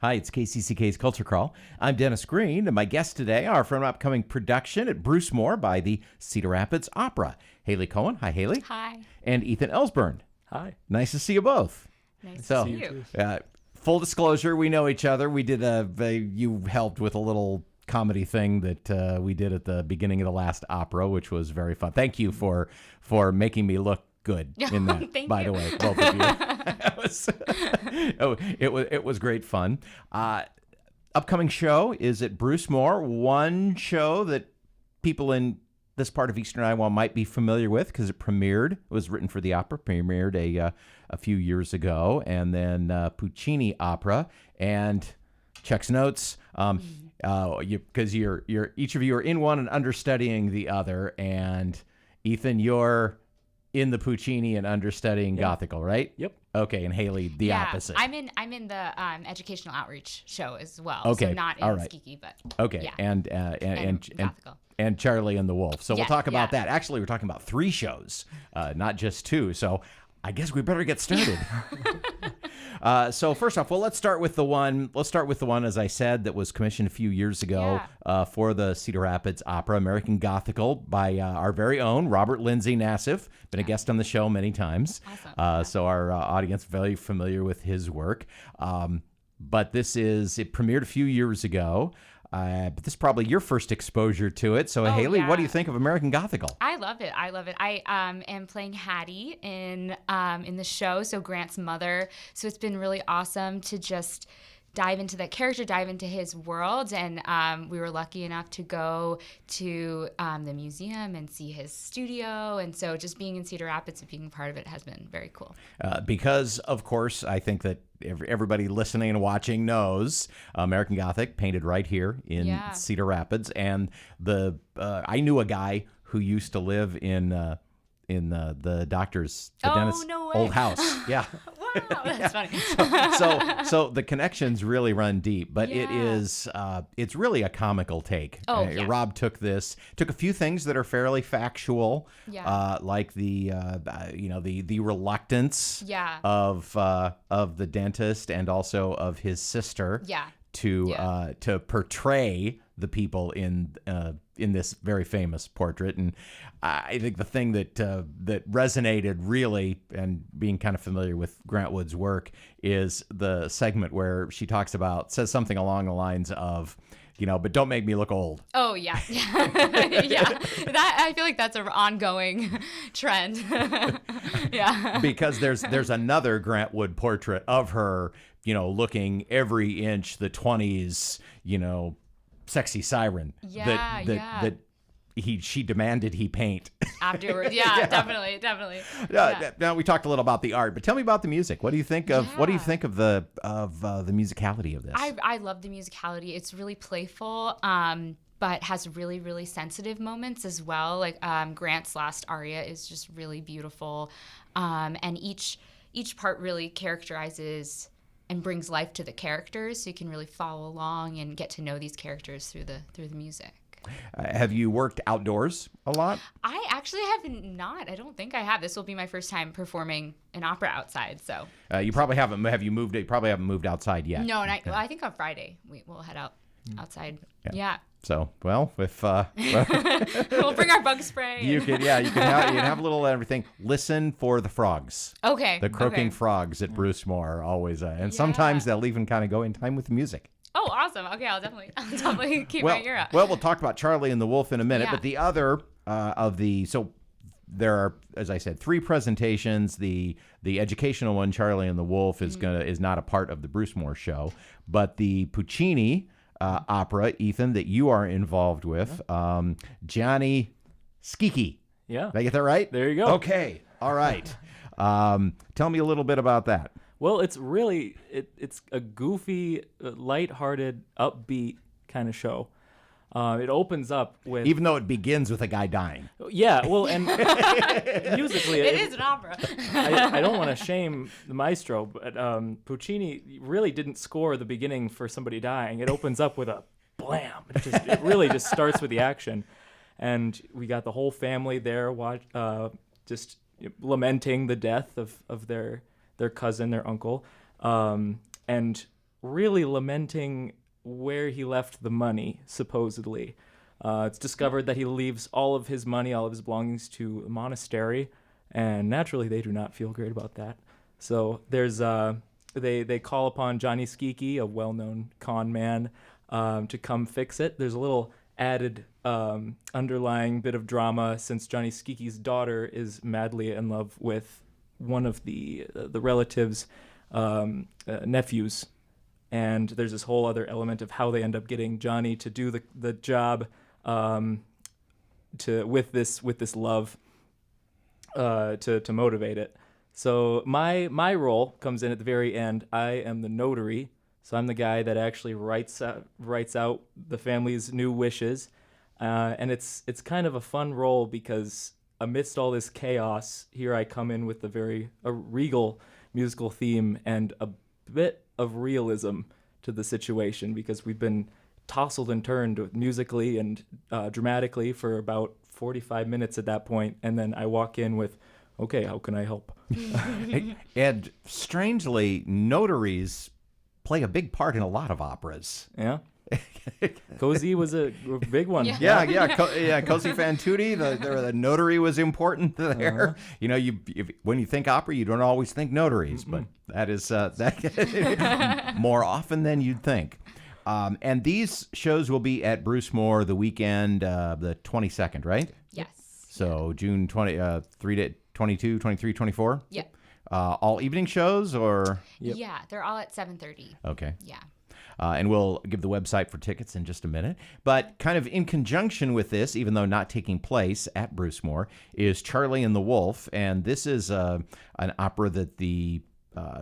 Hi, it's KCCK's Culture Crawl. I'm Dennis Green, and my guests today are from an upcoming production at Brucemore by the Cedar Rapids Opera. Haley Cohen. Hi, Haley. Hi. And Ethan Ellsburn. Hi. Nice to see you both. Nice to see you. Full disclosure, we know each other. We did you helped with a little comedy thing that we did at the beginning of the last opera, which was very fun. Thank you for making me look good in that. Thank by you. the way, both of you. It was great fun. Upcoming show is at Brucemore. One show that people in this part of Eastern Iowa might be familiar with because it premiered. It was written for the opera, premiered a few years ago, and then Puccini opera. And checks notes. Because you're each of you are in one and understudying the other. And Ethan, you're in the Puccini and understudying Gothical, right? Yep. Okay, and Haley, the opposite. I'm in the educational outreach show as well. Okay, So not in all right. Schicchi, but Okay, yeah. and Gothical. and Charlie and the Wolf. So we'll Yes, talk about yeah. that. Actually, we're talking about 3 shows, not just 2. So I guess we better get started. So first off, well, let's start with the one. As I said, that was commissioned a few years ago for the Cedar Rapids Opera, American Gothical, by our very own Robert Lindsay Nassif. Been a guest on the show many times. Awesome. So our audience very familiar with his work. But it premiered a few years ago. But this is probably your first exposure to it. So, Haley, what do you think of American Gothical? I love it. I am playing Hattie in the show, so Grant's mother. So it's been really awesome to just dive into that character, dive into his world. And we were lucky enough to go to the museum and see his studio. And so just being in Cedar Rapids and being part of it has been very cool. Because, of course, I think that everybody listening and watching knows American Gothic painted right here in Cedar Rapids. And I knew a guy who used to live in the dentist's old house. Yeah. Wow, that's funny. So the connections really run deep, but it's really a comical take. Rob took a few things that are fairly factual, like the reluctance of the dentist and also of his sister to portray the people in this very famous portrait. And I think the thing that resonated really, and being kind of familiar with Grant Wood's work, is the segment where she says something along the lines of, but don't make me look old. Oh, yeah. Yeah. I feel like that's an ongoing trend. Yeah. Because there's another Grant Wood portrait of her, looking every inch the 20s, sexy siren that she demanded he paint afterwards. Yeah, definitely. Now we talked a little about the art, but tell me about the music. What do you think of the musicality of this? I love the musicality. It's really playful, but has really, really sensitive moments as well. Like Grant's last aria is just really beautiful, and each part really characterizes and brings life to the characters, so you can really follow along and get to know these characters through the music. Have you worked outdoors a lot? I actually have not. I don't think I have. This will be my first time performing an opera outside. So you probably haven't. Have you moved? You probably haven't moved outside yet. No, and I think on Friday we'll head outside. Yeah. So, well, if we'll bring our bug spray. You can have a little everything. Listen for the frogs. Okay. The croaking frogs at Brucemore are always, and sometimes they'll even kind of go in time with the music. Oh, awesome. Okay, I'll definitely keep my ear out. Well, we'll talk about Charlie and the Wolf in a minute, but the other so there are, as I said, 3 presentations. The educational one, Charlie and the Wolf, is not a part of the Brucemore show, but the Puccini opera, Ethan, that you are involved with, Gianni Schicchi. Yeah. Did I get that right? There you go. Okay. All right. Tell me a little bit about that. Well, it's really it's a goofy, lighthearted, upbeat kind of show. It opens up with, even though it begins with a guy dying. Yeah, well, and musically, it is an opera. I don't want to shame the maestro, but Puccini really didn't score the beginning for somebody dying. It opens up with a blam. It really just starts with the action, and we got the whole family there, just lamenting the death of their cousin, their uncle, and really lamenting where he left the money, supposedly. It's discovered that he leaves all of his money, all of his belongings to a monastery, and naturally they do not feel great about that. So there's they call upon Gianni Schicchi, a well-known con man, to come fix it. There's a little added underlying bit of drama since Gianni Schicchi's daughter is madly in love with one of the relatives' nephews. And there's this whole other element of how they end up getting Johnny to do the job with this love to motivate it. So my role comes in at the very end. I am the notary, so I'm the guy that actually writes out the family's new wishes, and it's kind of a fun role because amidst all this chaos, here I come in with a regal musical theme and a bit of realism to the situation, because we've been tousled and turned musically and dramatically for about 45 minutes at that point, and then I walk in with, okay, how can I help? And strangely, notaries play a big part in a lot of operas. Yeah. Cozy was a big one. Cozy fan tutti, the notary was important there. When you think opera, you don't always think notaries, but that is that more often than you'd think. And these shows will be at Brucemore the weekend, the 22nd, right? Yes. So June 23 to 22, 23, 24? Yep. All evening shows, or? Yep. Yeah, they're all at 7:30. Okay. Yeah. And we'll give the website for tickets in just a minute. But kind of in conjunction with this, even though not taking place at Brucemore, is Charlie and the Wolf. And this is an opera that the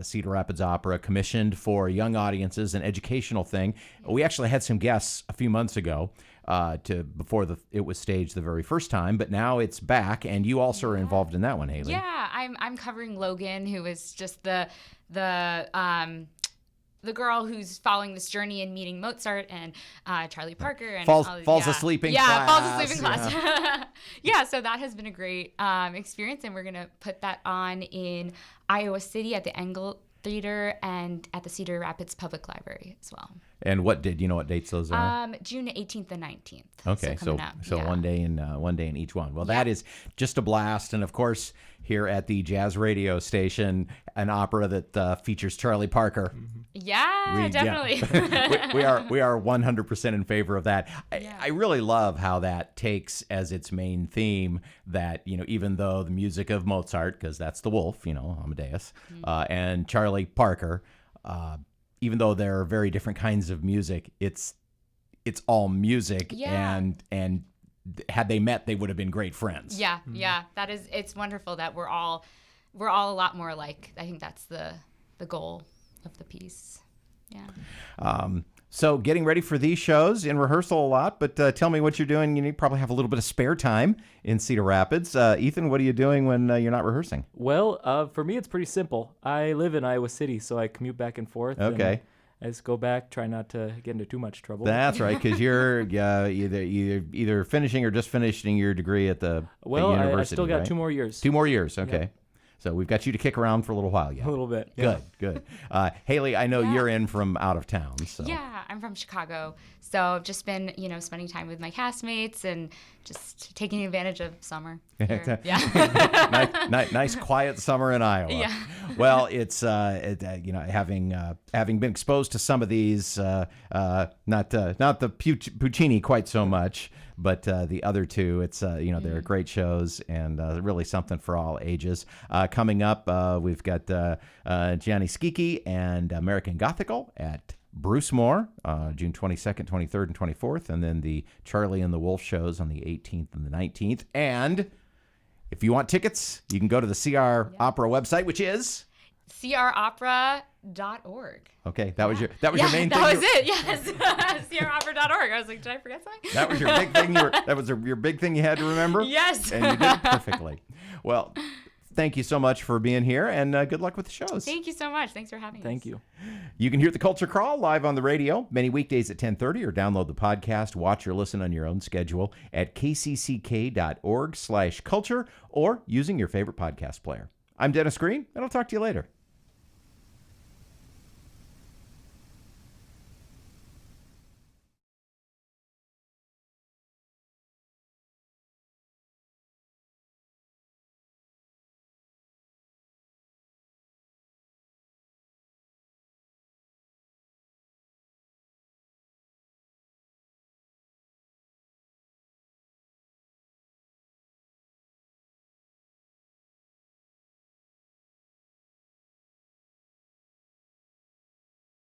Cedar Rapids Opera commissioned for young audiences, an educational thing. We actually had some guests a few months ago before it was staged the very first time, but now it's back, and you also are involved in that one, Haley. Yeah, I'm covering Logan, who is just the girl who's following this journey and meeting Mozart and Charlie Parker and falls asleep in class. Yeah, falls asleep in class. Yeah, so that has been a great experience, and we're gonna put that on in Iowa City at the Englert Theatre and at the Cedar Rapids Public Library as well. And what dates those are? June 18th and 19th. Okay, so yeah. one day in each one. Well, that is just a blast, and of course, here at the Jazz Radio Station, an opera that features Charlie Parker. Yeah, definitely. Yeah. we are 100% in favor of that. I really love how that takes as its main theme that, even though the music of Mozart, because that's the Wolf, Amadeus, and Charlie Parker, even though there are very different kinds of music, it's all music, and had they met, they would have been great friends. Yeah, yeah. It's wonderful that we're all a lot more alike. I think that's the goal of the piece. Yeah. So getting ready for these shows, in rehearsal a lot, but tell me what you're doing. You probably have a little bit of spare time in Cedar Rapids. Ethan, what are you doing when you're not rehearsing? Well, for me, it's pretty simple. I live in Iowa City, so I commute back and forth. Okay. I just go back, try not to get into too much trouble. That's right, because you're either finishing or just finishing your degree at the university. I still got right? 2 more years. 2 more years, okay. Yep. So we've got you to kick around for a little while yet. A little bit. Yeah. Good. Haley, I know you're in from out of town. So. Yeah, I'm from Chicago. So I've just been, spending time with my castmates and just taking advantage of summer. Yeah. nice quiet summer in Iowa. Yeah. Well, it's having been exposed to some of these, not the Puccini quite so much, but the other two. It's they're great shows and really something for all ages. Coming up, we've got Gianni Schicchi and American Gothical at Brucemore, June 22nd, 23rd, and 24th, and then the Charlie and the Wolf shows on the 18th and the 19th. And if you want tickets, you can go to the CR Opera website, which is cropera.org. Okay, that was your main thing. That was it. Yes, cropera.org. I was like, did I forget something? That was your big thing. That was your big thing you had to remember. Yes, and you did it perfectly. Well, thank you so much for being here, and good luck with the shows. Thank you so much. Thanks for having us. Thank you. You can hear The Culture Crawl live on the radio many weekdays at 10:30, or download the podcast, watch or listen on your own schedule at kcck.org/culture, or using your favorite podcast player. I'm Dennis Green, and I'll talk to you later.